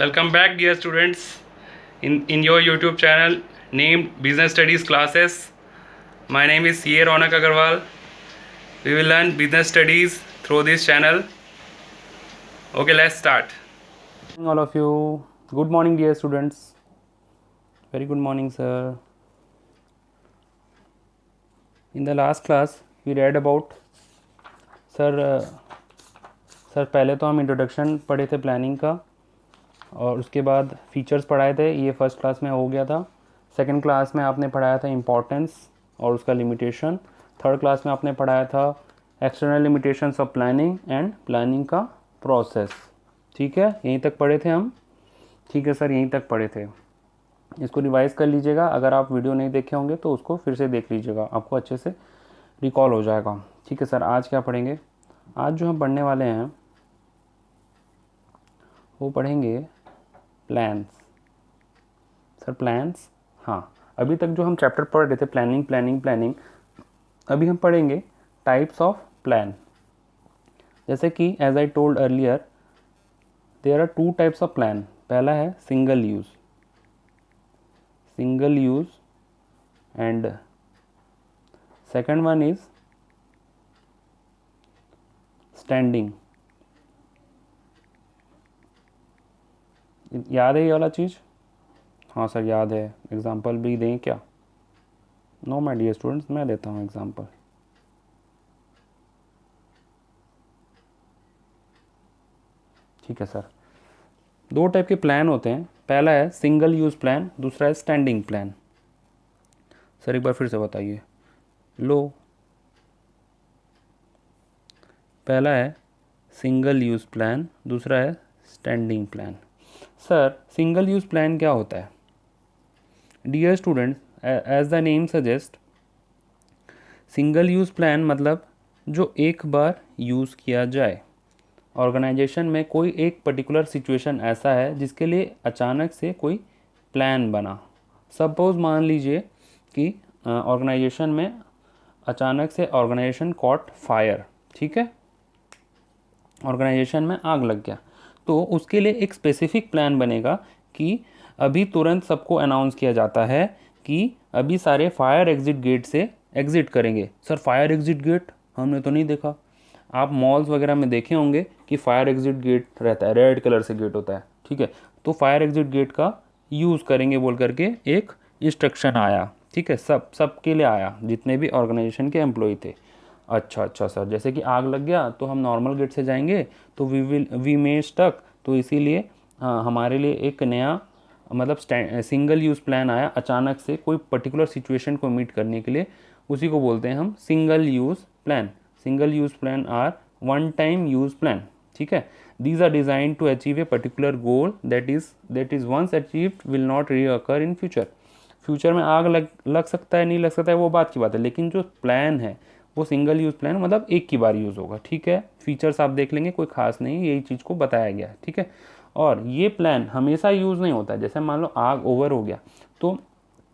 Welcome back, dear students, in your YouTube channel named Business Studies Classes. My name is C.A. Ronak Agarwal. We will learn business studies through this channel. Okay, let's start. All of you, good morning, dear students. Very good morning, sir. In the last class, we read about sir पहले तो हम introduction पढ़े थे planning का, और उसके बाद features पढ़ाए थे। ये फर्स्ट क्लास में हो गया था। सेकंड क्लास में आपने पढ़ाया था इम्पोर्टेंस और उसका लिमिटेशन। थर्ड क्लास में आपने पढ़ाया था external limitations of planning and planning का प्रोसेस। ठीक है, यहीं तक पढ़े थे हम। ठीक है सर, यहीं तक पढ़े थे। इसको रिवाइज़ कर लीजिएगा। अगर आप वीडियो नहीं देखे होंगे तो उसको फिर से देख लीजिएगा, आपको अच्छे से रिकॉल हो जाएगा। ठीक है सर, आज क्या पढ़ेंगे? आज जो हम पढ़ने वाले हैं वो पढ़ेंगे प्लान्स। सर प्लान्स, हाँ, अभी तक जो हम चैप्टर पढ़ रहे थे प्लानिंग, अभी हम पढ़ेंगे टाइप्स ऑफ प्लान। जैसे कि as I told earlier, there are two types of plan. पहला है single use and second one is standing. याद है ये वाला चीज़? हाँ सर याद है। एग्जाम्पल भी दें क्या? नो माय डियर स्टूडेंट्स, मैं देता हूँ एग्जाम्पल। ठीक है सर, दो टाइप के प्लान होते हैं। पहला है सिंगल यूज़ प्लान, दूसरा है स्टैंडिंग प्लान। सर एक बार फिर से बताइए। लो, पहला है सिंगल यूज़ प्लान, दूसरा है standing plan. Sir single use plan क्या होता है? Dear students, as the name suggest, single use plan मतलब जो एक बार यूज़ किया जाए। ऑर्गेनाइजेशन में कोई एक पर्टिकुलर सिचुएशन ऐसा है जिसके लिए अचानक से कोई प्लान बना। सपोज़ मान लीजिए कि ऑर्गेनाइजेशन में अचानक से ऑर्गेनाइजेशन कॉट फायर। ठीक है, ऑर्गेनाइजेशन में आग लग गया, तो उसके लिए एक स्पेसिफिक प्लान बनेगा कि अभी तुरंत सबको अनाउंस किया जाता है कि अभी सारे फायर एग्जिट गेट से एग्जिट करेंगे। सर फायर एग्जिट गेट हमने तो नहीं देखा। आप मॉल्स वगैरह में देखे होंगे कि फायर एग्जिट गेट रहता है, रेड कलर से गेट होता है। ठीक है, तो फायर एग्जिट गेट का यूज़ करेंगे बोल करके एक इंस्ट्रक्शन आया। ठीक है, सबके लिए आया, जितने भी ऑर्गेनाइजेशन के एम्प्लॉय थे। अच्छा सर, जैसे कि आग लग गया तो हम नॉर्मल गेट से जाएंगे तो वी मे स्टक, तो इसीलिए हमारे लिए एक नया मतलब सिंगल यूज़ प्लान आया अचानक से कोई पर्टिकुलर सिचुएशन को मीट करने के लिए। उसी को बोलते हैं हम single use plan. Single use plan are one time use plan. ठीक है, these are design to achieve a particular goal that is once achieved will not recur in future में आग लग सकता है, नहीं लग सकता है, वो बात की बात है, लेकिन जो प्लान है वो सिंगल यूज़ प्लान मतलब एक की बार यूज़ होगा। ठीक है, फीचर्स आप देख लेंगे, कोई खास नहीं, यही चीज़ को बताया गया है। ठीक है, और ये प्लान हमेशा यूज़ नहीं होता है। जैसे मान लो आग ओवर हो गया, तो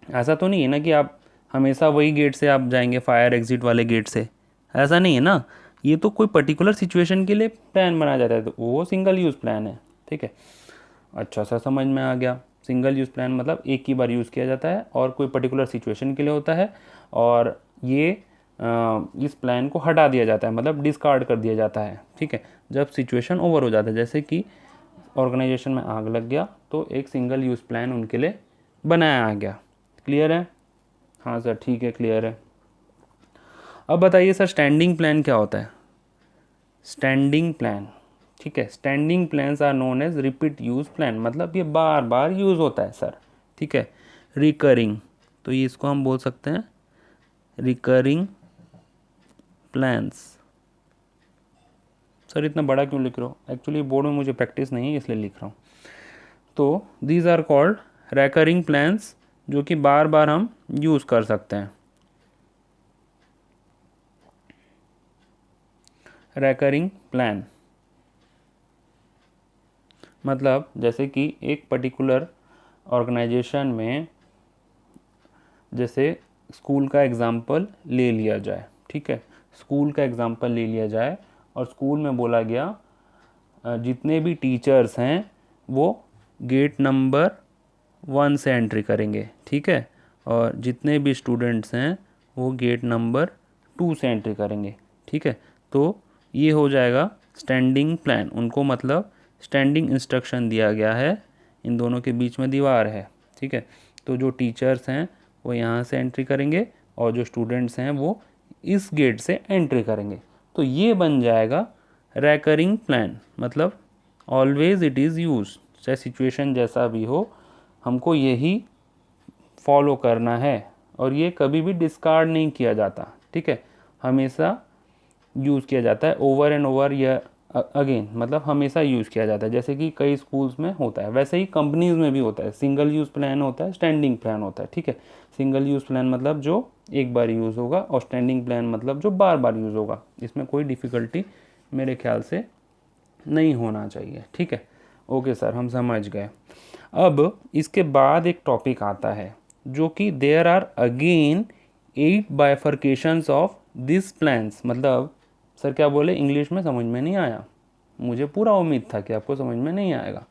ऐसा तो नहीं है ना कि आप हमेशा वही गेट से आप जाएंगे, फायर एग्जिट वाले गेट से, ऐसा नहीं है ना। ये तो कोई पर्टिकुलर सिचुएशन के लिए प्लान बनाया जाता है, तो वो सिंगल यूज़ प्लान है। ठीक है, अच्छा सा समझ में आ गया। सिंगल यूज़ प्लान मतलब एक ही बार यूज़ किया जाता है और कोई पर्टिकुलर सिचुएशन के लिए होता है, और ये इस प्लान को हटा दिया जाता है, मतलब डिस्कार्ड कर दिया जाता है। ठीक है, जब सिचुएशन ओवर हो जाता है, जैसे कि ऑर्गेनाइजेशन में आग लग गया तो एक सिंगल यूज़ प्लान उनके लिए बनाया गया। क्लियर है? हाँ सर ठीक है, क्लियर है। अब बताइए सर स्टैंडिंग प्लान क्या होता है? स्टैंडिंग प्लान, ठीक है, standing plans are known as repeat use plan, मतलब ये बार बार यूज़ होता है सर। ठीक है, रिकरिंग, तो ये इसको हम बोल सकते हैं रिकरिंग प्लान्स। सर इतना बड़ा क्यों लिख रहा हूँ? एक्चुअली बोर्ड में मुझे प्रैक्टिस नहीं है इसलिए लिख रहा हूँ। तो these are called recurring plans, जो कि बार बार हम यूज़ कर सकते हैं। रिकरिंग प्लान मतलब जैसे कि एक पर्टिकुलर ऑर्गेनाइजेशन में, जैसे स्कूल का एग्ज़ाम्पल ले लिया जाए। ठीक है, स्कूल का एग्ज़ाम्पल ले लिया जाए और स्कूल में बोला गया जितने भी टीचर्स हैं वो गेट नंबर 1 से एंट्री करेंगे, ठीक है, और जितने भी स्टूडेंट्स हैं वो गेट नंबर 2 से एंट्री करेंगे, ठीक है। तो ये हो जाएगा स्टैंडिंग प्लान, उनको मतलब स्टैंडिंग इंस्ट्रक्शन दिया गया है, इन दोनों के बीच में दीवार है, ठीक है। तो जो टीचर्स हैं वो यहाँ से एंट्री करेंगे और जो स्टूडेंट्स हैं वो इस गेट से एंट्री करेंगे। तो ये बन जाएगा रैकरिंग प्लान, मतलब ऑलवेज इट इज़ यूज, चाहे सिचुएशन जैसा भी हो हमको यही फॉलो करना है, और ये कभी भी डिस्कार्ड नहीं किया जाता, ठीक है, हमेशा यूज़ किया जाता है ओवर एंड ओवर या अगेन, मतलब हमेशा यूज़ किया जाता है। जैसे कि कई स्कूल्स में होता है वैसे ही कंपनीज में भी होता है, सिंगल यूज़ प्लान होता है, स्टैंडिंग प्लान होता है, ठीक है। सिंगल यूज़ प्लान मतलब जो एक बार यूज़ होगा और स्टैंडिंग प्लान मतलब जो बार बार यूज़ होगा। इसमें कोई डिफ़िकल्टी मेरे ख्याल से नहीं होना चाहिए, ठीक है। ओके सर, हम समझ गए। अब इसके बाद एक टॉपिक आता है जो कि there are again 8 bifurcations of this plans. मतलब सर क्या बोले, इंग्लिश में समझ में नहीं आया, मुझे पूरा उम्मीद था कि आपको समझ में नहीं आएगा।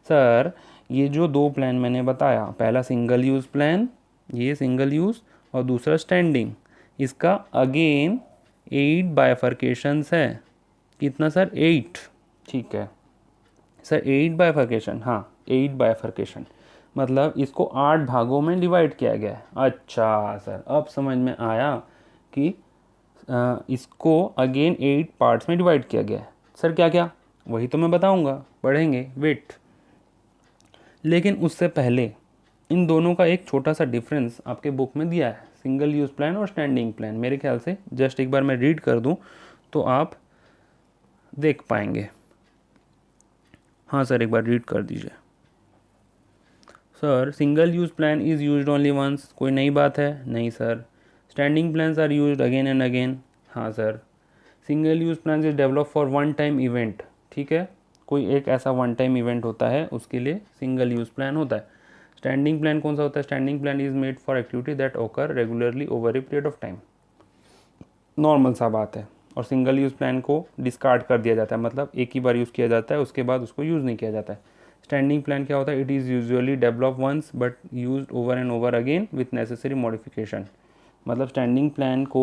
सर ये जो दो प्लान मैंने बताया, पहला सिंगल यूज़ प्लान, ये सिंगल यूज़, और दूसरा स्टैंडिंग, इसका अगेन 8 बाइफर्केशंस है। कितना सर? 8, ठीक है सर। 8 बाइफर्केशन, हाँ 8 बाइफर्केशन मतलब इसको 8 भागों में डिवाइड किया गया है। अच्छा सर, अब समझ में आया कि इसको अगेन 8 पार्ट्स में डिवाइड किया गया है। सर क्या क्या? वही तो मैं बताऊंगा, पढ़ेंगे, वेट। लेकिन उससे पहले इन दोनों का एक छोटा सा डिफरेंस आपके बुक में दिया है, सिंगल यूज़ प्लान और स्टैंडिंग प्लान। मेरे ख्याल से जस्ट एक बार मैं रीड कर दूं तो आप देख पाएंगे। हाँ सर, एक बार रीड कर दीजिए। Sir single use plan is used only once, कोई नई बात है? नहीं sir. Standing plans are used again and again, हाँ sir. Single use plan is develop for one time event, ठीक है, कोई एक ऐसा वन टाइम इवेंट होता है उसके लिए सिंगल यूज़ प्लान होता है। स्टैंडिंग प्लान कौन सा होता है? Standing plan is made for activity that occur regularly over a period of time, normal सा बात है। और सिंगल यूज़ प्लान को डिस्कार्ड कर दिया जाता है, मतलब एक ही बार यूज़ किया जाता है, उसके बाद उसको यूज़ नहीं किया जाता है। स्टैंडिंग प्लान क्या होता है? It is usually develop once but used over and over again with necessary modification. मतलब स्टैंडिंग प्लान को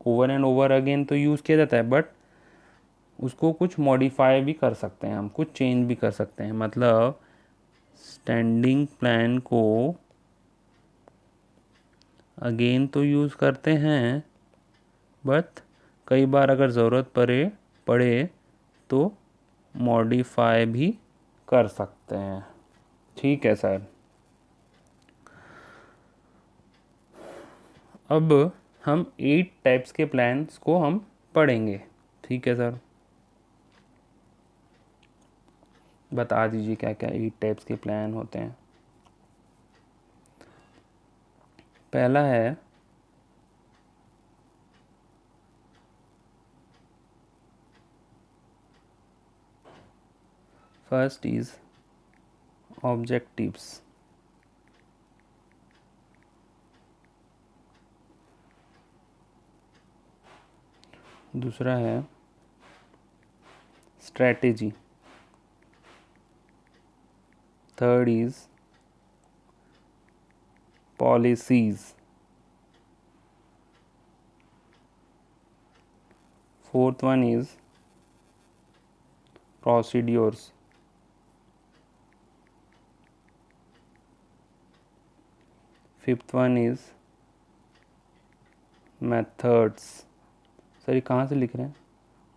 ओवर एंड ओवर अगेन तो यूज़ किया जाता है, बट उसको कुछ मॉडिफाई भी कर सकते हैं, हम कुछ चेंज भी कर सकते हैं। मतलब स्टैंडिंग प्लान को अगेन तो यूज़ करते हैं, बट कई बार अगर ज़रूरत पड़े तो मॉडिफाई भी कर सकते हैं, ठीक है सर। अब हम 8 टाइप्स के प्लान्स को हम पढ़ेंगे, ठीक है सर। बता दीजिए क्या क्या 8 टाइप्स के प्लान होते हैं। पहला है फर्स्ट इज ऑब्जेक्टिव्स, दूसरा है strategy, third is policies, fourth one is procedures, fifth one is methods. Sir ये कहाँ से लिख रहे हैं?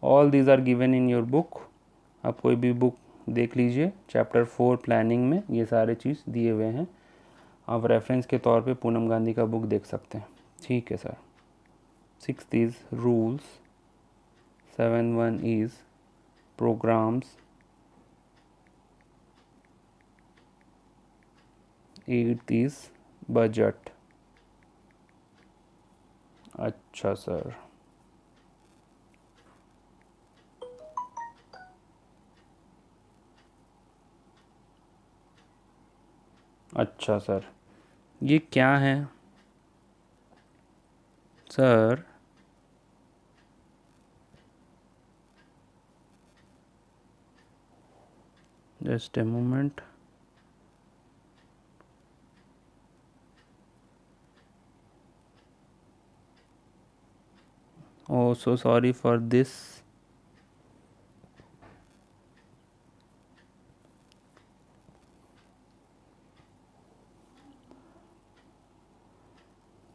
All these are given in your book, आप कोई भी बुक देख लीजिए, चैप्टर 4 प्लानिंग में ये सारे चीज़ दिए हुए हैं। आप रेफरेंस के तौर पे पूनम गांधी का बुक देख सकते हैं, ठीक है sir. Sixth is rules, seven one is programmes, eighth is budget. अच्छा सर, अच्छा सर, ये क्या है sir? Just a moment, Oh, so sorry for this.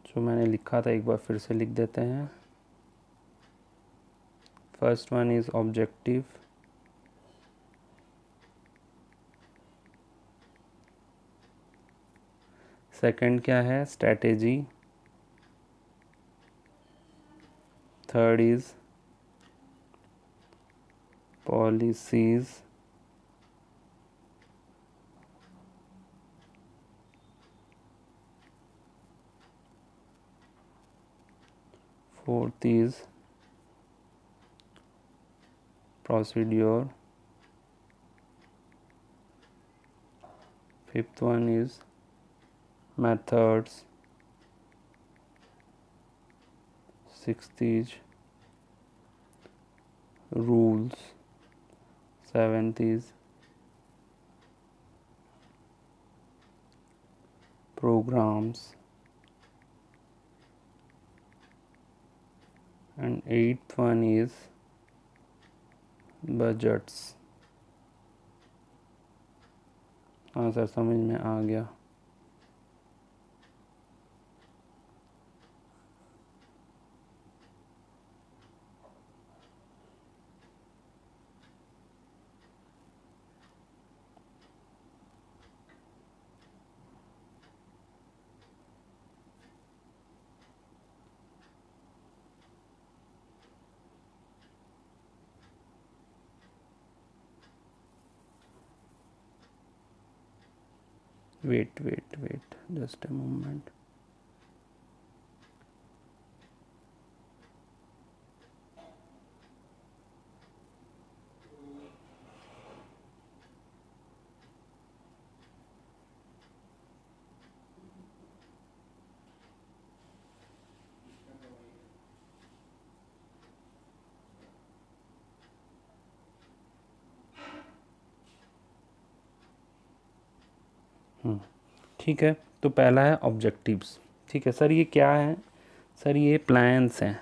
जो मैंने लिखा था एक बार फिर से लिख देते हैं. First one is objective. Second क्या है? Strategy. Third is policies. Fourth is procedure. Fifth one is methods. Sixth is rules. Seventh is programs. And eighth one is budgets. हाँ सर, समझ में आ गया. Wait, just a moment. ठीक है, तो पहला है ऑब्जेक्टिव्स. ठीक है सर, ये क्या है? सर ये प्लान्स हैं.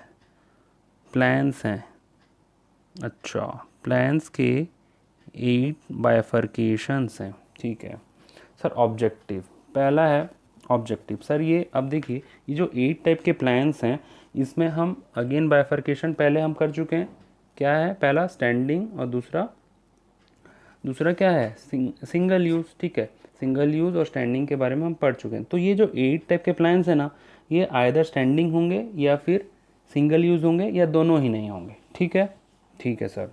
अच्छा, प्लान्स के 8 बाइफरकेशंस हैं. ठीक है सर. ऑब्जेक्टिव पहला है ऑब्जेक्टिव. सर ये अब देखिए, ये जो 8 टाइप के प्लान्स हैं, इसमें हम अगेन बाइफरकेशन पहले हम कर चुके हैं. क्या है? पहला स्टैंडिंग और दूसरा क्या है? Single use. ठीक है, सिंगल यूज़ और स्टैंडिंग के बारे में हम पढ़ चुके हैं. तो ये जो 8 टाइप के प्लान्स हैं ना, ये आइदर स्टैंडिंग होंगे या फिर सिंगल यूज़ होंगे या दोनों ही नहीं होंगे. ठीक है सर.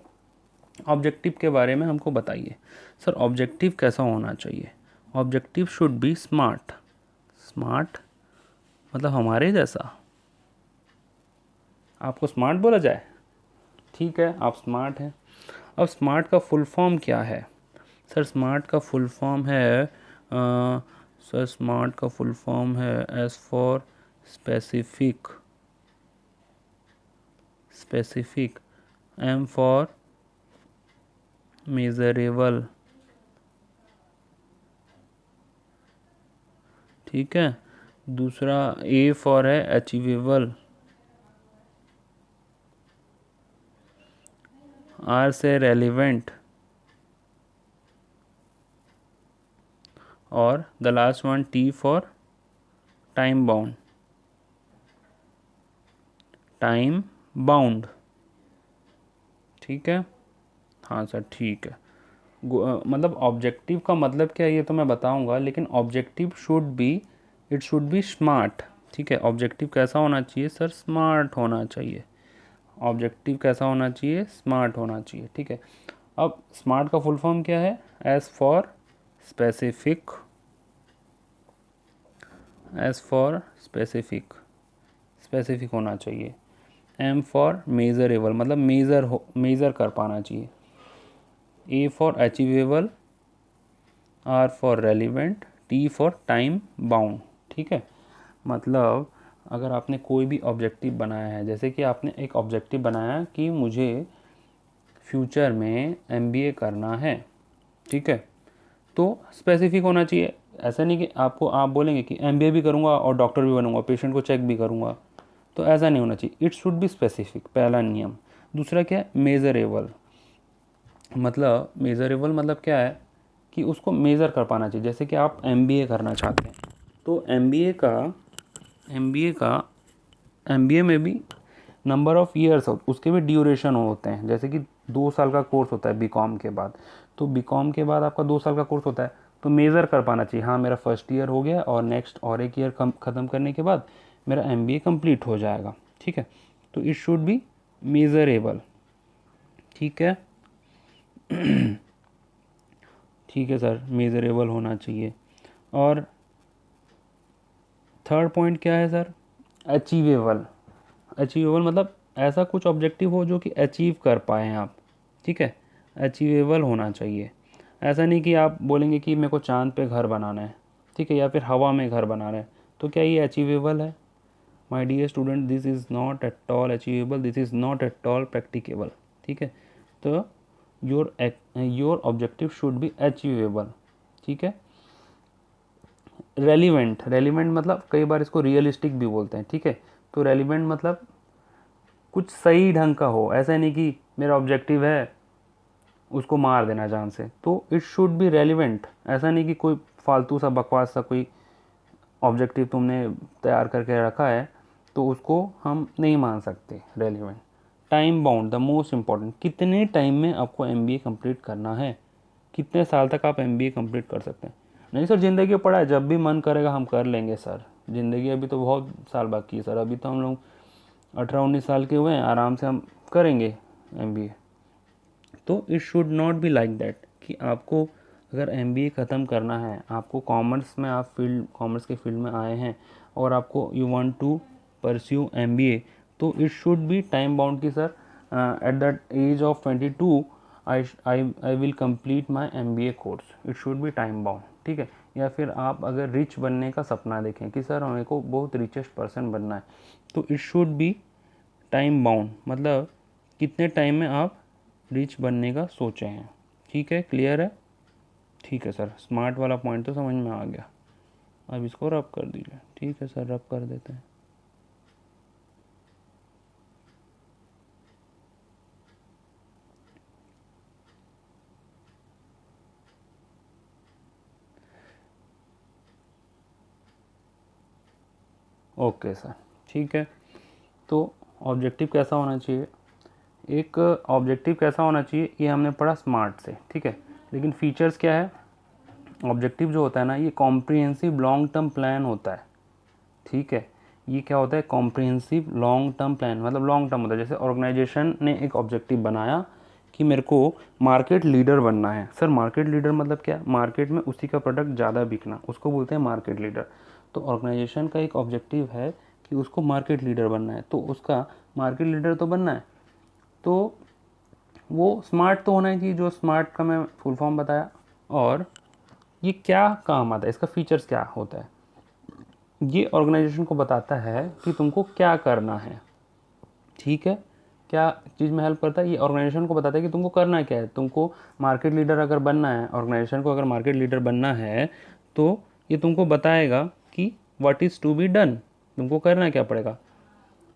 ऑब्जेक्टिव के बारे में हमको बताइए. सर ऑब्जेक्टिव कैसा होना चाहिए? Objective should B smart. Smart मतलब हमारे जैसा. आपको स्मार्ट बोला जाए? ठीक है, आप स्मार्ट हैं. अब स्मार्ट का फुल फॉर्म क्या है? सर स्मार्ट का फुल फॉर्म है S for specific, M for measurable. ठीक है, दूसरा ए फॉर है अचीवेबल. आर से रेलिवेंट. और the last one T for time bound. ठीक है. हाँ सर, ठीक है. मतलब ऑब्जेक्टिव का मतलब क्या है ये तो मैं बताऊंगा, लेकिन objective it should B smart. ठीक है, ऑब्जेक्टिव कैसा होना चाहिए सर? स्मार्ट होना चाहिए. ऑब्जेक्टिव कैसा होना चाहिए? स्मार्ट होना चाहिए. ठीक है. अब स्मार्ट का फुल फॉर्म क्या है? एस फॉर स्पेसिफिक होना चाहिए. एम फॉर मेजरेबल मतलब मेज़र कर पाना चाहिए. A for achievable. R for relevant. T for time bound. ठीक है. मतलब अगर आपने कोई भी ऑब्जेक्टिव बनाया है, जैसे कि आपने एक ऑब्जेक्टिव बनाया कि मुझे फ्यूचर में एमबीए करना है. ठीक है, तो स्पेसिफिक होना चाहिए. ऐसा नहीं कि आप बोलेंगे कि एमबीए भी करूँगा और डॉक्टर भी बनूँगा, पेशेंट को चेक भी करूँगा. तो ऐसा नहीं होना चाहिए, इट शुड बी स्पेसिफिक, पहला नियम। दूसरा क्या है, मेज़रेबल। मतलब मेज़रेबल मतलब क्या है कि उसको मेज़र कर पाना चाहिए। जैसे कि आप एमबीए करना चाहते हैं, तो एमबीए में भी नंबर ऑफ़ ईयर्स उसके भी ड्यूरेशन होते हैं। जैसे कि 2 साल का कोर्स होता है बीकॉम के बाद, तो बीकॉम के बाद आपका 2 साल का कोर्स होता है, तो मेज़र कर पाना चाहिए, हाँ मेरा फर्स्ट ईयर हो गया और नेक्स्ट और एक ईयर ख़त्म करने के बाद मेरा एमबीए कंप्लीट हो जाएगा। ठीक है, तो इट शुड बी मेज़रेबल। ठीक है, ठीक है सर, मेज़रेबल होना चाहिए। और थर्ड पॉइंट क्या है सर, अचीवेबल। अचीवेबल मतलब ऐसा कुछ ऑब्जेक्टिव हो जो कि अचीव कर पाएँ आप। ठीक है, अचीवेबल होना चाहिए। ऐसा नहीं कि आप बोलेंगे कि मेरे को चाँद पे घर बनाना है, ठीक है, या फिर हवा में घर बनाना है, तो क्या ये अचीवेबल है? My dear student, this is not at all achievable, this is not at all practicable. ठीक है, तो your objective should be achievable. ठीक है, रेलिवेंट मतलब कई बार इसको रियलिस्टिक भी बोलते हैं। ठीक है, तो रेलिवेंट मतलब कुछ सही ढंग का हो, ऐसा नहीं कि मेरा ऑब्जेक्टिव है उसको मार देना जान से, तो इट शुड बी रेलिवेंट। ऐसा नहीं कि कोई फालतू सा बकवास सा कोई ऑब्जेक्टिव तुमने तैयार करके रखा है तो उसको हम नहीं मान सकते relevant. Time bound, the most important, कितने टाइम में आपको एमबीए कंप्लीट करना है, कितने साल तक आप एमबीए कंप्लीट कर सकते हैं। नहीं सर, ज़िंदगी पड़ा है, जब भी मन करेगा हम कर लेंगे सर, ज़िंदगी अभी तो बहुत साल बाकी है सर, अभी तो हम लोग 18-19 साल के हुए हैं, आराम से हम करेंगे एमबीए। तो it should not be like that कि आपको अगर एमबीए ख़त्म करना है, आपको कॉमर्स में, आप कॉमर्स के फील्ड में आए हैं और आपको you want to pursue MBA, तो it should be time bound कि sir at that age of 22 I will complete my MBA course, it should be time bound. ठीक है, या फिर आप अगर रिच बनने का सपना देखें कि सर मेरे को बहुत रिचेस्ट पर्सन बनना है, तो it should be time bound, मतलब कितने टाइम में आप रिच बनने का सोचे हैं। ठीक है, क्लियर है? ठीक है सर, स्मार्ट वाला पॉइंट तो समझ में आ गया। अब इसको रब कर दीजिए। ठीक है सर, रब कर देते हैं। ओके सर, ठीक है। तो ऑब्जेक्टिव कैसा होना चाहिए, एक ऑब्जेक्टिव कैसा होना चाहिए ये हमने पढ़ा स्मार्ट से। ठीक है, लेकिन फीचर्स क्या है, ऑब्जेक्टिव जो होता है ना, ये कॉम्प्रिहेंसिव लॉन्ग टर्म प्लान होता है। ठीक है, ये क्या होता है, कॉम्प्रिहेंसिव लॉन्ग टर्म प्लान, मतलब लॉन्ग टर्म होता है। जैसे ऑर्गेनाइजेशन ने एक ऑब्जेक्टिव बनाया कि मेरे को मार्केट लीडर बनना है। सर मार्केट लीडर मतलब क्या, मार्केट में उसी का प्रोडक्ट ज़्यादा बिकना, उसको बोलते हैं मार्केट लीडर। तो ऑर्गेनाइजेशन का एक ऑब्जेक्टिव है कि उसको मार्केट लीडर बनना है, तो उसका मार्केट लीडर तो बनना है, तो वो स्मार्ट तो होना है कि जो स्मार्ट का मैं फुल फॉर्म बताया। और ये क्या काम आता है, इसका फीचर्स क्या होता है, ये ऑर्गेनाइजेशन को बताता है कि तुमको क्या करना है। ठीक है, क्या चीज़ में हेल्प करता है, ये ऑर्गेनाइजेशन को बताता है कि तुमको करना क्या है। तुमको मार्केट लीडर अगर बनना है, ऑर्गेनाइजेशन को अगर मार्केट लीडर बनना है, तो ये तुमको बताएगा कि what is to be done, तुमको करना क्या पड़ेगा।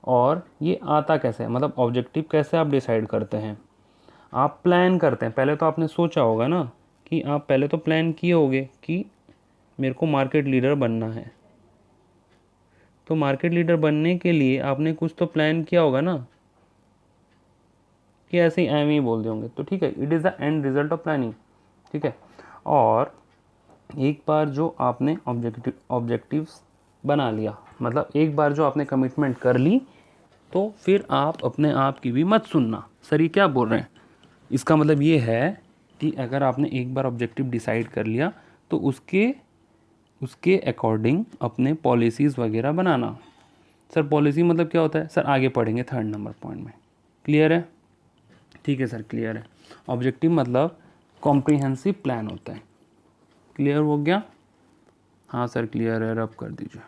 और ये आता कैसे है, मतलब ऑब्जेक्टिव कैसे आप डिसाइड करते हैं, आप प्लान करते हैं। पहले तो आपने सोचा होगा ना कि आप पहले तो प्लान किए होगे कि मेरे को मार्केट लीडर बनना है, तो मार्केट लीडर बनने के लिए आपने कुछ तो प्लान किया होगा ना, कि ऐसे ही एम ही बोल दिए होंगे। तो ठीक है, it is the end result of planning. ठीक है, और एक बार जो आपने ऑब्जेक्टिव्स बना लिया, मतलब एक बार जो आपने कमिटमेंट कर ली, तो फिर आप अपने आप की भी मत सुनना। सर ये क्या बोल रहे हैं, इसका मतलब ये है कि अगर आपने एक बार ऑब्जेक्टिव डिसाइड कर लिया, तो उसके उसके अकॉर्डिंग अपने पॉलिसीज़ वगैरह बनाना। सर पॉलिसी मतलब क्या होता है, सर आगे पढ़ेंगे 3rd नंबर पॉइंट में। क्लियर है? ठीक है सर, क्लियर है। ऑब्जेक्टिव मतलब कॉम्प्रिहेंसिव प्लान होता है। क्लियर हो गया? हाँ सर क्लियर है, रब कर दीजिए।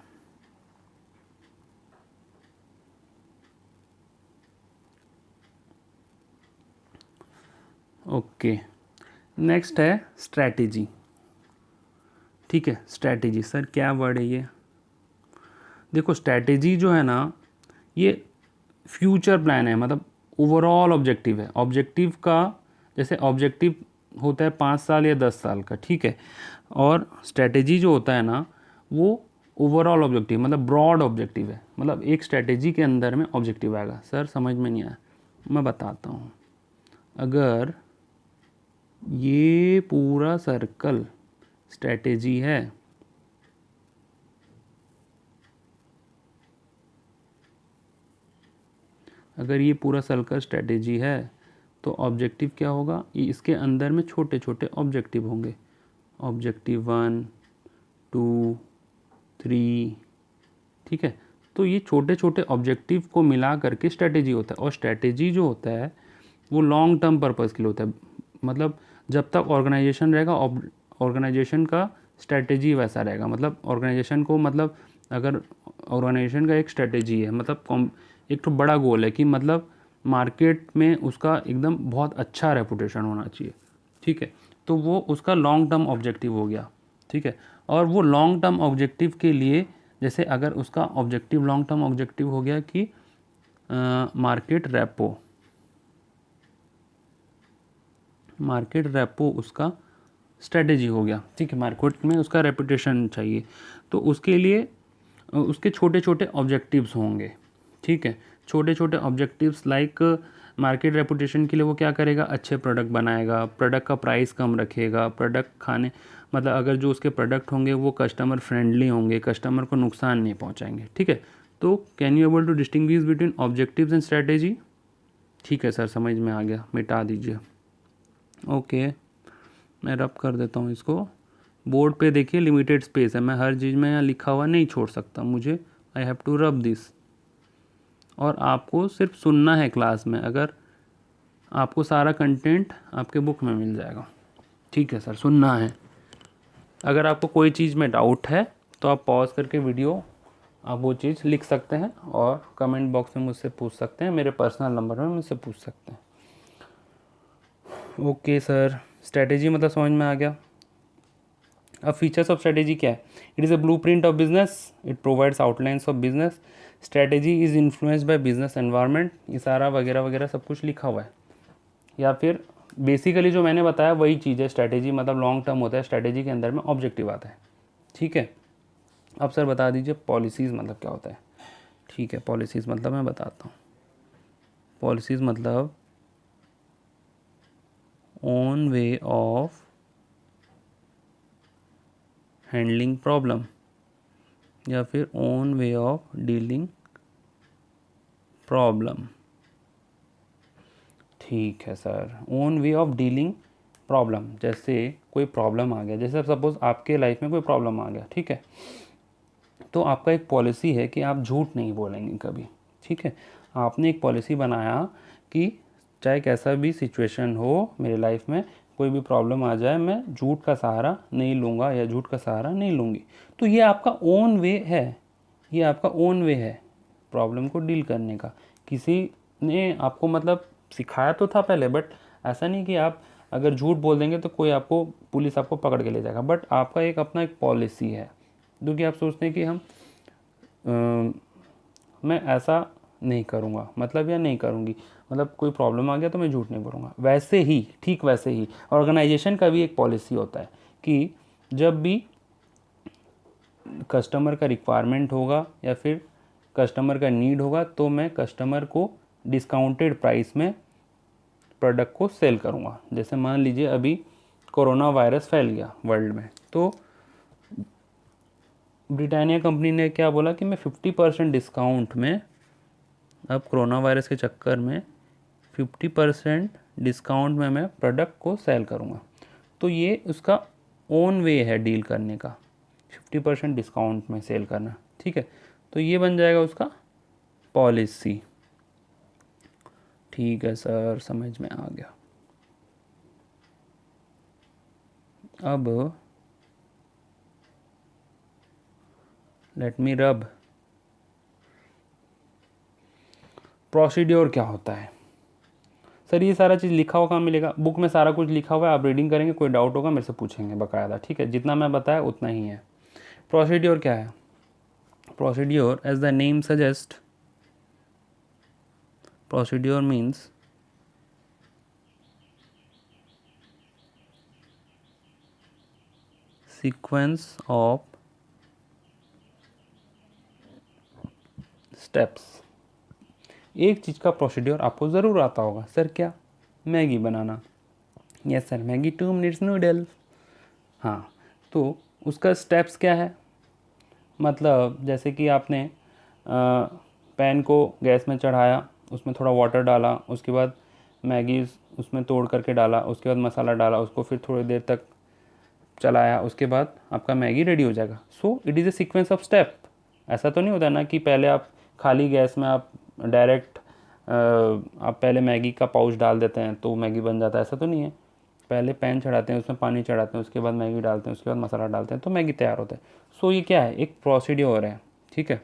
ओके, नेक्स्ट है स्ट्रैटेजी। ठीक है, स्ट्रैटेजी, सर क्या वर्ड है ये। देखो स्ट्रैटेजी जो है ना, ये फ्यूचर प्लान है, मतलब ओवरऑल ऑब्जेक्टिव है। ऑब्जेक्टिव का जैसे ऑब्जेक्टिव होता है 5 साल या 10 साल का, ठीक है, और स्ट्रेटेजी जो होता है ना वो ओवरऑल ऑब्जेक्टिव मतलब ब्रॉड ऑब्जेक्टिव है, मतलब एक स्ट्रेटेजी के अंदर में ऑब्जेक्टिव आएगा। सर समझ में नहीं आया, मैं बताता हूँ। अगर ये पूरा सर्कल स्ट्रेटेजी है, अगर ये पूरा सर्कल स्ट्रेटेजी है तो ऑब्जेक्टिव क्या होगा, इसके अंदर में छोटे छोटे ऑब्जेक्टिव होंगे। ऑब्जेक्टिव 1, 2, 3, ठीक है। तो ये छोटे छोटे ऑब्जेक्टिव को मिला करके स्ट्रेटेजी होता है, और स्ट्रेटेजी जो होता है वो लॉन्ग टर्म पर्पज़ के लिए होता है। मतलब जब तक ऑर्गेनाइजेशन रहेगा, ऑर्गेनाइजेशन का स्ट्रेटेजी वैसा रहेगा। मतलब ऑर्गेनाइजेशन को, मतलब अगर ऑर्गेनाइजेशन का एक स्ट्रेटेजी है, मतलब एक तो बड़ा गोल है कि मतलब मार्केट में उसका एकदम बहुत अच्छा रेपुटेशन होना चाहिए, ठीक है, तो वो उसका लॉन्ग टर्म ऑब्जेक्टिव हो गया, ठीक है। और वो लॉन्ग टर्म ऑब्जेक्टिव के लिए, जैसे अगर उसका ऑब्जेक्टिव लॉन्ग टर्म ऑब्जेक्टिव हो गया कि मार्केट रेपो उसका स्ट्रेटेजी हो गया, ठीक है, मार्केट में उसका रेपुटेशन चाहिए, तो उसके लिए उसके छोटे छोटे ऑब्जेक्टिव्स होंगे, ठीक है। छोटे छोटे ऑब्जेक्टिव्स लाइक मार्केट रेपुटेशन के लिए वो क्या करेगा, अच्छे प्रोडक्ट बनाएगा, प्रोडक्ट का प्राइस कम रखेगा, प्रोडक्ट खाने मतलब अगर जो उसके प्रोडक्ट होंगे वो कस्टमर फ्रेंडली होंगे, कस्टमर को नुकसान नहीं पहुंचाएंगे, ठीक है। तो can you able to distinguish between objectives and strategy? ठीक है सर, समझ में आ गया, मिटा दीजिए। ओके, मैं रब कर देता हूँ इसको। बोर्ड पे देखिए लिमिटेड स्पेस है, मैं हर चीज़ में यहाँ लिखा हुआ नहीं छोड़ सकता, मुझे I have to rub this. और आपको सिर्फ सुनना है क्लास में, अगर आपको सारा कंटेंट आपके बुक में मिल जाएगा, ठीक है सर, सुनना है। अगर आपको कोई चीज़ में डाउट है तो आप पॉज करके वीडियो आप वो चीज़ लिख सकते हैं और कमेंट बॉक्स में मुझसे पूछ सकते हैं, मेरे पर्सनल नंबर में मुझसे पूछ सकते हैं। ओके सर, स्ट्रेटेजी मतलब समझ में आ गया। अब फीचर्स ऑफ स्ट्रेटेजी क्या है? It is a blueprint of business, it provides outlines of business, strategy is influenced by business environment, ये सारा वगैरह वगैरह सब कुछ लिखा हुआ है। या फिर बेसिकली जो मैंने बताया वही चीज़ है, स्ट्रेटेजी मतलब लॉन्ग टर्म होता है, स्ट्रेटेजी के अंदर में ऑब्जेक्टिव आता है, ठीक है। अब सर बता दीजिए पॉलिसीज़ मतलब क्या होता है? ठीक है, पॉलिसीज़ मतलब मैं बताता हूँ। पॉलिसीज़ मतलब own way of handling problem या फिर own way of dealing problem, ठीक है sir. Own way of dealing problem, जैसे कोई प्रॉब्लम आ गया, जैसे सपोज आपके लाइफ में कोई प्रॉब्लम आ गया, ठीक है, तो आपका एक पॉलिसी है कि आप झूठ नहीं बोलेंगे कभी, ठीक है। आपने एक पॉलिसी बनाया कि चाहे कैसा भी सिचुएशन हो मेरे लाइफ में, कोई भी प्रॉब्लम आ जाए, मैं झूठ का सहारा नहीं लूँगा या झूठ का सहारा नहीं लूँगी। तो ये आपका ओन वे है, ये आपका ओन वे है प्रॉब्लम को डील करने का। किसी ने आपको मतलब सिखाया तो था पहले, बट ऐसा नहीं कि आप अगर झूठ बोल देंगे तो कोई आपको, पुलिस आपको पकड़ के ले जाएगा, बट आपका एक अपना एक पॉलिसी है जो कि आप सोचते हैं कि मैं ऐसा नहीं करूँगा, मतलब या नहीं करूँगी, मतलब कोई प्रॉब्लम आ गया तो मैं झूठ नहीं बोलूँगा। वैसे ही, ठीक वैसे ही ऑर्गेनाइजेशन का भी एक पॉलिसी होता है कि जब भी कस्टमर का रिक्वायरमेंट होगा या फिर कस्टमर का नीड होगा तो मैं कस्टमर को डिस्काउंटेड प्राइस में प्रोडक्ट को सेल करूँगा। जैसे मान लीजिए अभी कोरोना वायरस फैल गया वर्ल्ड में, तो ब्रिटानिया कंपनी ने क्या बोला कि मैं 50% डिस्काउंट में, अब कोरोना वायरस के चक्कर में 50% डिस्काउंट में मैं प्रोडक्ट को सेल करूँगा। तो ये उसका ओन वे है डील करने का, 50% डिस्काउंट में सेल करना, ठीक है। तो ये बन जाएगा उसका पॉलिसी, ठीक है सर, समझ में आ गया। अब लेट मी रब। प्रोसीड्योर क्या होता है? सर ये सारा चीज़ लिखा हुआ कहाँ मिलेगा? बुक में सारा कुछ लिखा हुआ है, आप रीडिंग करेंगे, कोई डाउट होगा मेरे से पूछेंगे बकायदा, ठीक है। जितना मैं बताया उतना ही है। प्रोसीड्योर क्या है? Procedure as the name suggest, procedure means sequence of steps. एक चीज़ का प्रोसीड्योर आपको ज़रूर आता होगा, सर क्या? मैगी बनाना। Yes sir, Maggi 2 minutes noodle. हाँ, तो उसका स्टेप्स क्या है? मतलब जैसे कि आपने पैन को गैस में चढ़ाया, उसमें थोड़ा वाटर डाला, उसके बाद मैगी उसमें तोड़ करके डाला, उसके बाद मसाला डाला, उसको फिर थोड़ी देर तक चलाया, उसके बाद आपका मैगी रेडी हो जाएगा। So it is a sequence of step. ऐसा तो नहीं होता ना कि पहले आप खाली गैस में आप डायरेक्ट आप पहले मैगी का पाउच डाल देते हैं तो मैगी बन जाता है, ऐसा तो नहीं है। पहले पैन चढ़ाते हैं, उसमें पानी चढ़ाते हैं, उसके बाद मैगी डालते हैं, उसके बाद मसाला डालते हैं तो मैगी तैयार होता है। सो ये क्या है? एक प्रोसीड्योर है, ठीक है।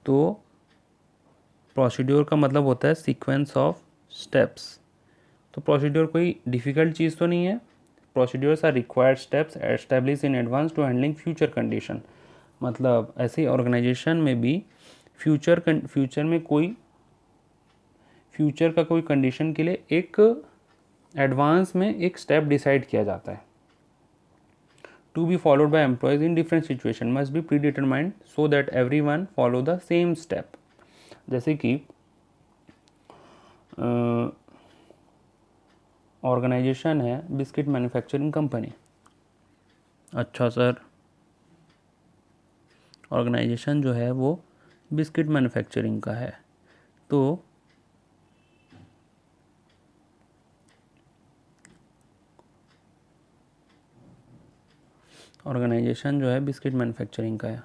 तो प्रोसीड्योर का मतलब होता है सीक्वेंस ऑफ स्टेप्स। तो प्रोसीड्योर कोई डिफ़िकल्ट चीज़ तो नहीं है। Procedures are required steps establish in advance to handling future condition. मतलब ऐसे ऑर्गेनाइजेशन में भी फ्यूचर में कोई फ्यूचर का कोई कंडीशन के लिए एक एडवांस में एक स्टेप डिसाइड किया जाता है। To be followed by employees in different situation must be predetermined so that everyone follow the same step. जैसे कि ऑर्गेनाइजेशन है बिस्किट मैन्युफैक्चरिंग कंपनी। अच्छा सर, ऑर्गेनाइजेशन जो है वो बिस्किट मैन्युफैक्चरिंग का है, तो ऑर्गेनाइजेशन जो है बिस्किट मैन्युफैक्चरिंग का है,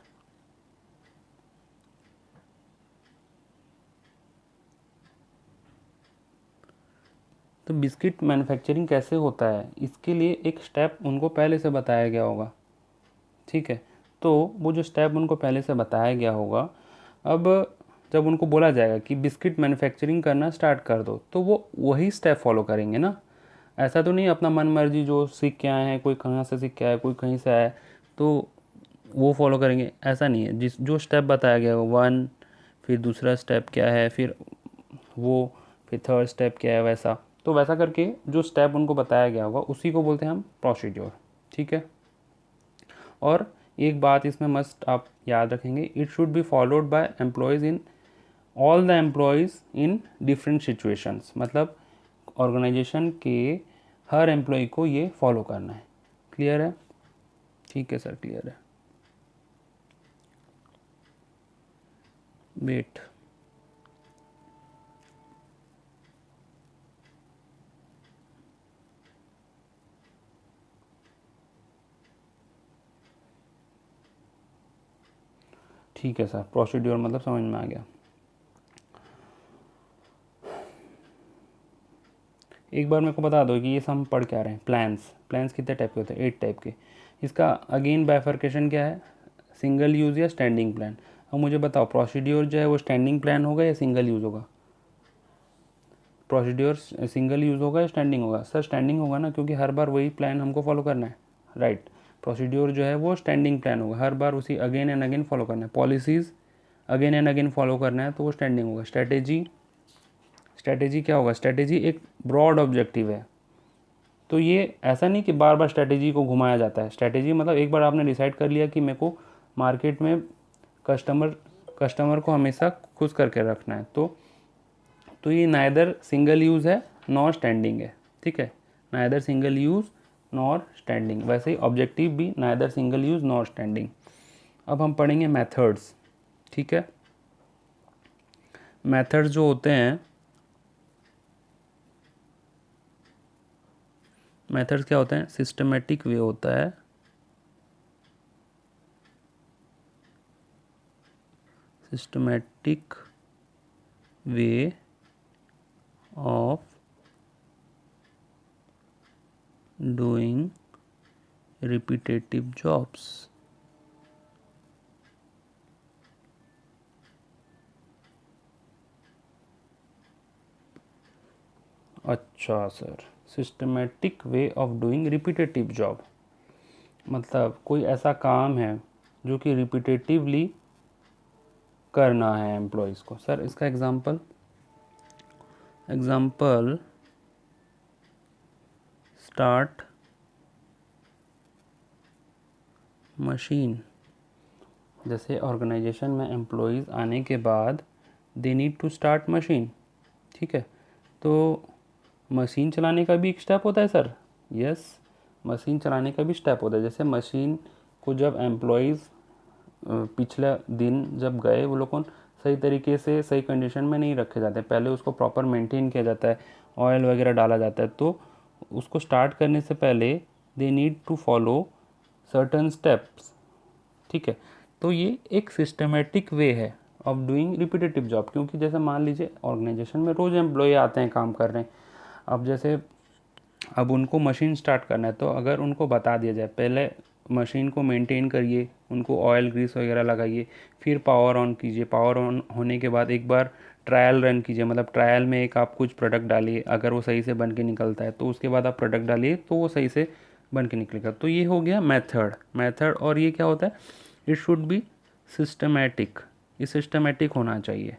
तो बिस्किट मैन्युफैक्चरिंग कैसे होता है इसके लिए एक स्टेप उनको पहले से बताया गया होगा, ठीक है। तो वो जो स्टेप उनको पहले से बताया गया होगा, अब जब उनको बोला जाएगा कि बिस्किट मैन्युफैक्चरिंग करना स्टार्ट कर दो तो वो वही स्टेप फॉलो करेंगे ना। ऐसा तो नहीं अपना मन मर्जी जो सीख के आए हैं, कोई कहाँ से सीख के आया, कोई कहीं से आया तो वो फॉलो करेंगे, ऐसा नहीं है। जिस जो स्टेप बताया गया होगा 1, फिर दूसरा स्टेप क्या है, फिर वो, फिर थर्ड स्टेप क्या है, वैसा तो वैसा करके जो स्टेप उनको बताया गया होगा उसी को बोलते हैं हम प्रोसीड्योर, ठीक है। और एक बात इसमें मस्ट आप याद रखेंगे, it should B followed by employees in all the employees in different situations. मतलब ऑर्गेनाइजेशन के हर एम्प्लॉय को ये फॉलो करना है। क्लियर है? ठीक है सर, क्लियर है। वेट, ठीक है सर, प्रोसीड्योर मतलब समझ में आ गया। एक बार मेरे को बता दो कि ये सब हम पढ़ क्या रहे हैं। प्लान्स कितने टाइप के होते हैं? 8 टाइप के। इसका अगेन बाइफर्केशन क्या है? सिंगल यूज़ या स्टैंडिंग प्लान। अब मुझे बताओ प्रोसीड्योर जो है वो स्टैंडिंग प्लान होगा या सिंगल यूज़ होगा? प्रोसीड्योर सिंगल यूज़ होगा या स्टैंडिंग होगा? सर स्टैंडिंग होगा ना, क्योंकि हर बार वही प्लान हमको फॉलो करना है, राइट। प्रोसीड्योर जो है वो स्टैंडिंग प्लान होगा, हर बार उसी अगेन एंड अगेन फॉलो करना है। Policies again and again follow करना है तो वो स्टैंडिंग होगा। स्ट्रैटेजी क्या होगा? स्ट्रैटेजी एक ब्रॉड ऑब्जेक्टिव है, तो ये ऐसा नहीं कि बार बार स्ट्रैटेजी को घुमाया जाता है। स्ट्रैटेजी मतलब एक बार आपने डिसाइड कर लिया कि मेरे को मार्केट में कस्टमर को हमेशा खुश करके रखना है, तो ये नाइदर सिंगल यूज़ है नॉर स्टैंडिंग है, ठीक है। Neither single use nor standing, वैसे ही ऑब्जेक्टिव भी neither single use nor standing. अब हम पढ़ेंगे मेथड्स, ठीक है। मेथड्स जो होते हैं, मेथड्स क्या होते हैं? सिस्टमेटिक वे होता है, systematic way of doing repetitive jobs. अच्छा sir, systematic way of doing repetitive job मतलब कोई ऐसा काम है जो कि रिपीटेटिवली करना है एम्प्लॉयज़ को। सर इसका एग्जांपल? Example start machine. जैसे ऑर्गेनाइजेशन में एम्प्लॉयज़ आने के बाद they need to start machine, ठीक है। तो मशीन चलाने का भी एक स्टेप होता है सर, यस, मशीन चलाने का भी स्टेप होता है। जैसे मशीन को जब एम्प्लॉयज़ पिछले दिन जब गए, वो लोग को सही तरीके से सही कंडीशन में नहीं रखे जाते, पहले उसको प्रॉपर मेंटेन किया जाता है, ऑयल वगैरह डाला जाता है। तो उसको स्टार्ट करने से पहले they need to follow certain steps, ठीक है। तो ये एक सिस्टमेटिक वे है ऑफ डूइंग रिपीटेटिव जॉब, क्योंकि जैसे मान लीजिए ऑर्गेनाइजेशन में रोज़ एम्प्लॉय आते हैं काम कर रहे हैं, अब जैसे अब उनको मशीन स्टार्ट करना है, तो अगर उनको बता दिया जाए पहले मशीन को मेंटेन करिए, उनको ऑयल ग्रीस वगैरह लगाइए, फिर पावर ऑन कीजिए, पावर ऑन होने के बाद एक बार ट्रायल रन कीजिए, मतलब ट्रायल में एक आप कुछ प्रोडक्ट डालिए, अगर वो सही से बन के निकलता है तो उसके बाद आप प्रोडक्ट डालिए तो वो सही से बन के निकलेगा। तो ये हो गया मेथड। और ये क्या होता है, इट शुड बी सिस्टमेटिक, ये सिस्टमेटिक होना चाहिए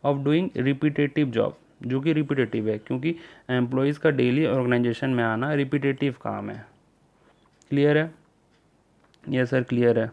ऑफ डूइंग रिपीटेटिव जॉब, जो कि रिपीटेटिव है, क्योंकि एम्प्लॉयज़ का डेली ऑर्गेनाइजेशन में आना रिपीटेटिव काम है। क्लियर है? यस सर, क्लियर है।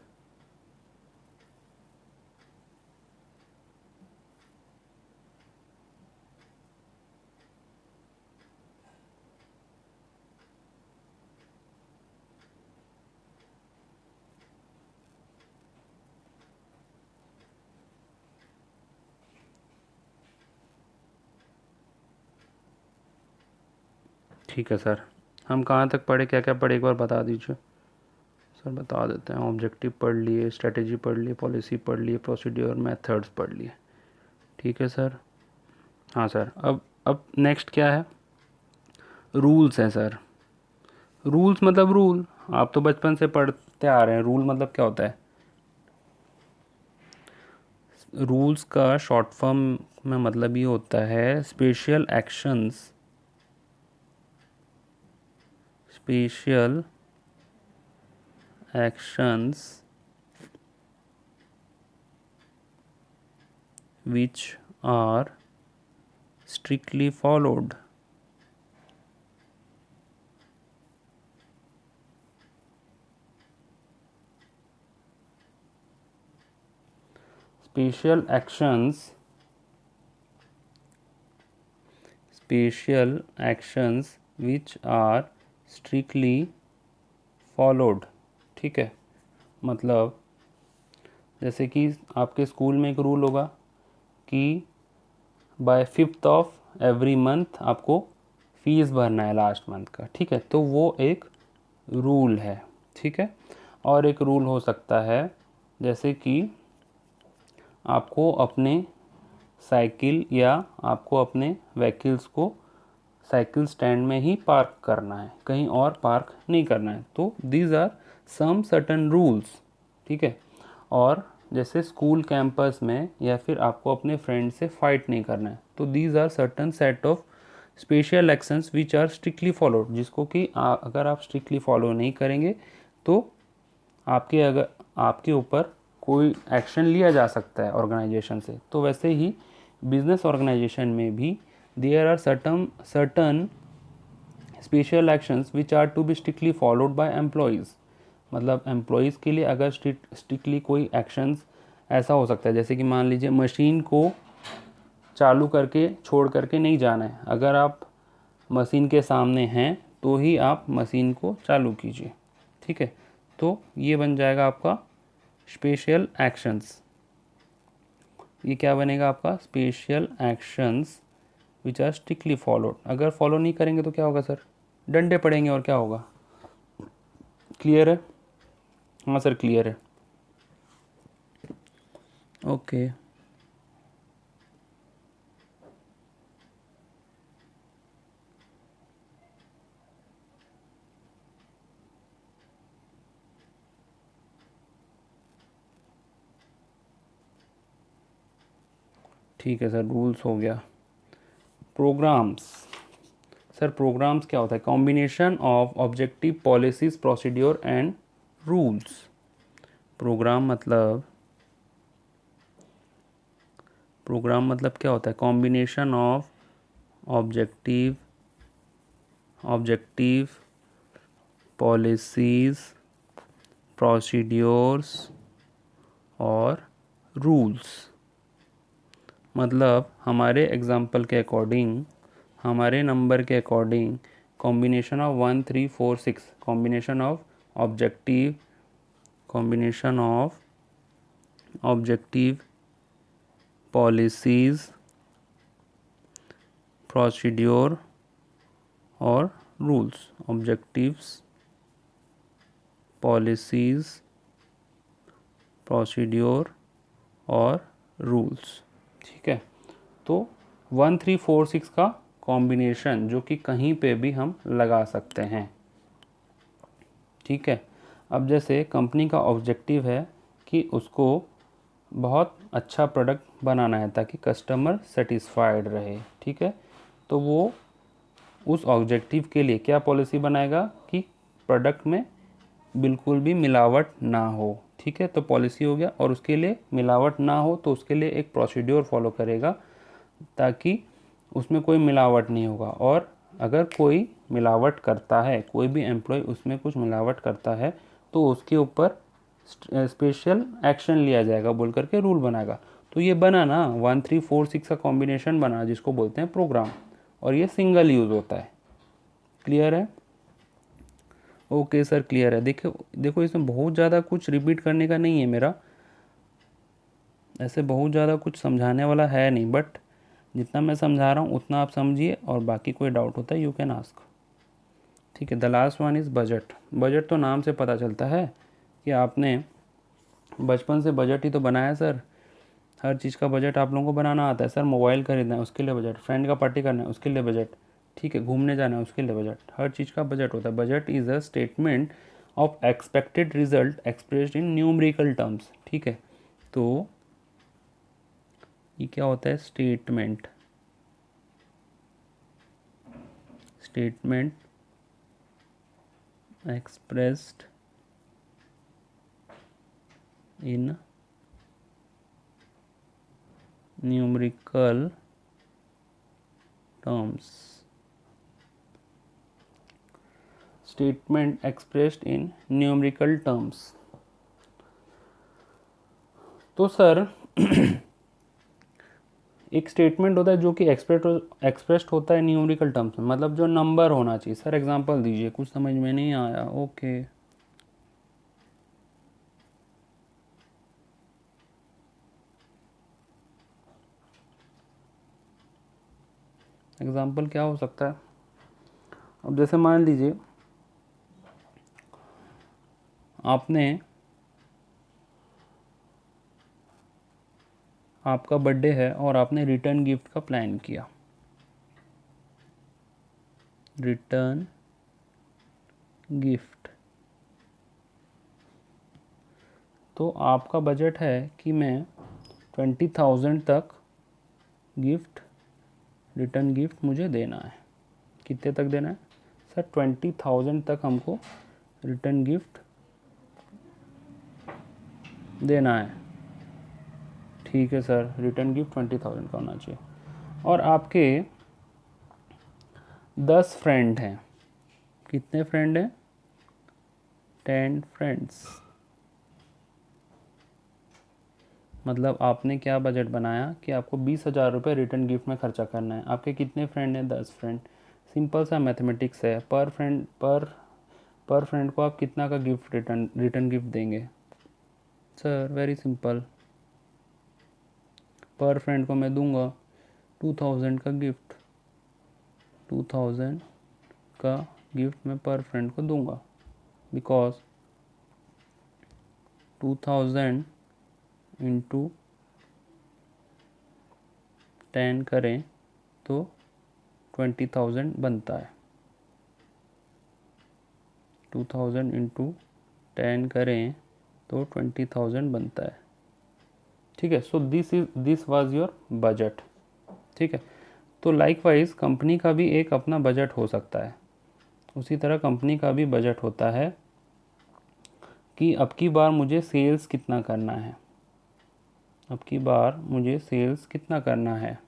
ठीक है सर, हम कहाँ तक पढ़े, क्या क्या पढ़े, एक बार बता दीजिए सर। बता देते हैं, ऑब्जेक्टिव पढ़ लिए, स्ट्रेटेजी पढ़ लिए, पॉलिसी पढ़ लिए, प्रोसीड्योर, मेथड्स पढ़ लिए, ठीक है सर। हाँ सर, अब नेक्स्ट क्या है, रूल्स हैं सर। रूल्स मतलब रूल, आप तो बचपन से पढ़ते आ रहे हैं, रूल मतलब क्या होता है। रूल्स का शॉर्ट फॉर्म में मतलब ये होता है special actions, special actions which are strictly followed, special actions, special actions which are strictly followed, ठीक है। मतलब जैसे कि आपके स्कूल में एक रूल होगा कि by 5th of every month आपको फीस भरना है लास्ट मंथ का, ठीक है। तो वो एक रूल है, ठीक है। और एक रूल हो सकता है जैसे कि आपको अपने साइकिल या आपको अपने व्हीकल्स को साइकिल स्टैंड में ही पार्क करना है, कहीं और पार्क नहीं करना है। तो these are some certain rules, ठीक है। और जैसे स्कूल कैंपस में या फिर आपको अपने फ्रेंड से फाइट नहीं करना है, तो these are certain set of special actions which are strictly followed, जिसको कि अगर आप स्ट्रिक्टली फॉलो नहीं करेंगे तो आपके ऊपर कोई एक्शन लिया जा सकता है ऑर्गेनाइजेशन से। तो वैसे ही बिजनेस ऑर्गेनाइजेशन में भी there are certain special actions which are to be strictly followed by employees. मतलब एम्प्लॉयज़ के लिए अगर स्ट्रिक्टली कोई एक्शंस ऐसा हो सकता है, जैसे कि मान लीजिए मशीन को चालू करके छोड़ करके नहीं जाना है, अगर आप मशीन के सामने हैं तो ही आप मशीन को चालू कीजिए, ठीक है। तो ये बन जाएगा आपका स्पेशल एक्शंस, ये क्या बनेगा आपका special actions which are strictly followed. अगर फॉलो नहीं करेंगे तो क्या होगा सर, डंडे पड़ेंगे और क्या होगा। क्लियर है? हाँ सर, क्लियर है। ओके ठीक है सर, रूल्स हो गया। प्रोग्राम्स, सर प्रोग्राम्स क्या होता है, combination of objective, policies, procedure and rules. Programme मतलब क्या होता है, combination of objective, policies, procedures और रूल्स। मतलब हमारे एग्जाम्पल के अकॉर्डिंग, हमारे नंबर के according combination of 1 3 4 6, combination of objective, policies, procedure और रूल्स। ऑब्जेक्टिव्स, पॉलिसीज, प्रोसीड्योर और रूल्स। ठीक है, तो 1 3 4 6 का कॉम्बिनेशन जो कि कहीं पे भी हम लगा सकते हैं। ठीक है, अब जैसे कंपनी का ऑब्जेक्टिव है कि उसको बहुत अच्छा प्रोडक्ट बनाना है ताकि कस्टमर सेटिस्फाइड रहे। ठीक है, तो वो उस ऑब्जेक्टिव के लिए क्या पॉलिसी बनाएगा कि प्रोडक्ट में बिल्कुल भी मिलावट ना हो। ठीक है, तो पॉलिसी हो गया, और उसके लिए मिलावट ना हो तो उसके लिए एक प्रोसीड्योर फॉलो करेगा ताकि उसमें कोई मिलावट नहीं होगा। और अगर कोई मिलावट करता है, कोई भी एम्प्लॉय उसमें कुछ मिलावट करता है, तो उसके ऊपर स्पेशल एक्शन लिया जाएगा बोल करके रूल बनाएगा। तो ये बना ना 1 3 4 6 का कॉम्बिनेशन बना, जिसको बोलते हैं प्रोग्राम, और ये सिंगल यूज़ होता है। क्लियर है? ओके सर, क्लियर है। देखो इसमें बहुत ज़्यादा कुछ रिपीट करने का नहीं है मेरा, ऐसे बहुत ज़्यादा कुछ समझाने वाला है नहीं, बट जितना मैं समझा रहा हूँ उतना आप समझिए, और बाकी कोई डाउट होता है यू कैन आस्क। ठीक है, the last one is budget. Budget तो नाम से पता चलता है कि आपने बचपन से बजट ही तो बनाया सर। हर चीज़ का बजट आप लोगों को बनाना आता है सर। मोबाइल खरीदना है उसके लिए बजट, फ्रेंड का पार्टी करना है उसके लिए बजट, ठीक है, घूमने जाना है उसके लिए बजट, हर चीज़ का बजट होता है। Budget is a statement of expected result expressed in numerical terms. ठीक है, तो ये क्या होता है? Statement expressed in numerical terms. Statement expressed in numerical terms. तो सर एक स्टेटमेंट होता है जो कि एक्सप्रेस्ड होता है न्यूमेरिकल टर्म्स में, मतलब जो नंबर होना चाहिए। सर एग्जांपल दीजिए, कुछ समझ में नहीं आया। ओके, एग्जांपल क्या हो सकता है? अब जैसे मान लीजिए आपका बर्थडे है और आपने रिटर्न गिफ्ट का प्लान किया। रिटर्न गिफ्ट, तो आपका बजट है कि मैं 20,000 तक रिटर्न गिफ्ट मुझे देना है। कितने तक देना है सर? 20,000 तक हमको रिटर्न गिफ्ट देना है। ठीक है सर, रिटर्न गिफ्ट 20,000 का होना चाहिए। और आपके 10 फ्रेंड हैं। कितने फ्रेंड हैं? 10 फ्रेंड्स। मतलब आपने क्या बजट बनाया कि आपको 20,000 रुपये रिटर्न गिफ्ट में खर्चा करना है। आपके कितने फ्रेंड हैं? 10 फ्रेंड। सिंपल सा मैथमेटिक्स है। पर फ्रेंड को आप कितना का गिफ्ट रिटर्न गिफ्ट देंगे? सर वेरी सिंपल, पर फ्रेंड को मैं दूंगा 2000 का गिफ्ट। 2000 का गिफ्ट मैं पर फ्रेंड को दूंगा, बिकॉज 2000 इंटू 10 करें तो 20,000 बनता है। 2000 इंटू 10 करें तो 20,000 बनता है। ठीक है, so this was your budget. ठीक है, तो लाइकवाइज कंपनी का भी एक अपना बजट हो सकता है। उसी तरह कंपनी का भी बजट होता है कि अब की बार मुझे सेल्स कितना करना है। अब की बार मुझे सेल्स कितना करना है?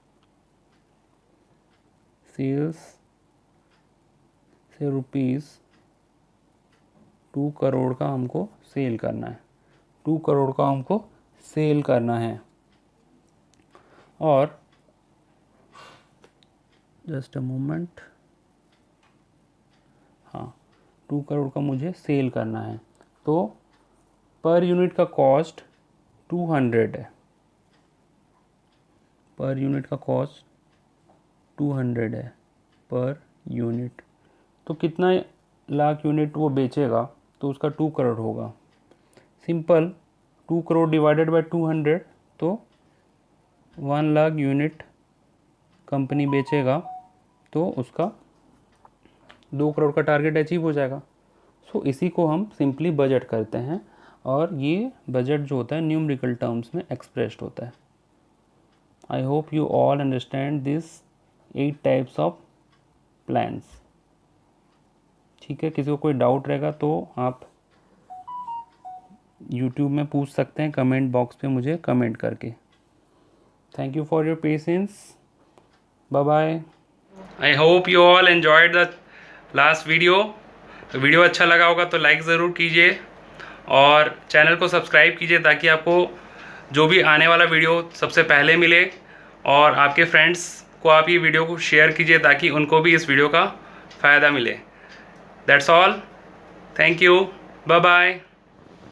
सेल्स से ₹2 करोड़ का हमको सेल करना है, 2 करोड़ का हमको सेल करना है। और जस्ट अ मोमेंट, हाँ 2 करोड़ का मुझे सेल करना है। तो पर यूनिट का कॉस्ट 200 है, पर यूनिट का कॉस्ट 200 है पर यूनिट। तो कितना लाख यूनिट वो बेचेगा तो उसका 2 करोड़ होगा। सिंपल, 2 करोड़ डिवाइडेड बाय 200, तो 1 लाख यूनिट कंपनी बेचेगा तो उसका 2 करोड़ का टारगेट अचीव हो जाएगा। सो इसी को हम सिंपली बजट करते हैं, और ये बजट जो होता है न्यूमेरिकल टर्म्स में एक्सप्रेस्ड होता है। आई hope you all understand this 8 types of plans. ठीक है, किसी को कोई डाउट रहेगा तो आप YouTube में पूछ सकते हैं कमेंट बॉक्स पे मुझे कमेंट करके। Thank you for your patience, bye bye. I hope you all enjoyed the last video. Video अच्छा लगा होगा तो लाइक ज़रूर कीजिए और चैनल को सब्सक्राइब कीजिए ताकि आपको जो भी आने वाला वीडियो सबसे पहले मिले, और आपके फ्रेंड्स को आप ये वीडियो को शेयर कीजिए ताकि उनको भी इस वीडियो का फ़ायदा मिले। That's all, thank you, bye bye.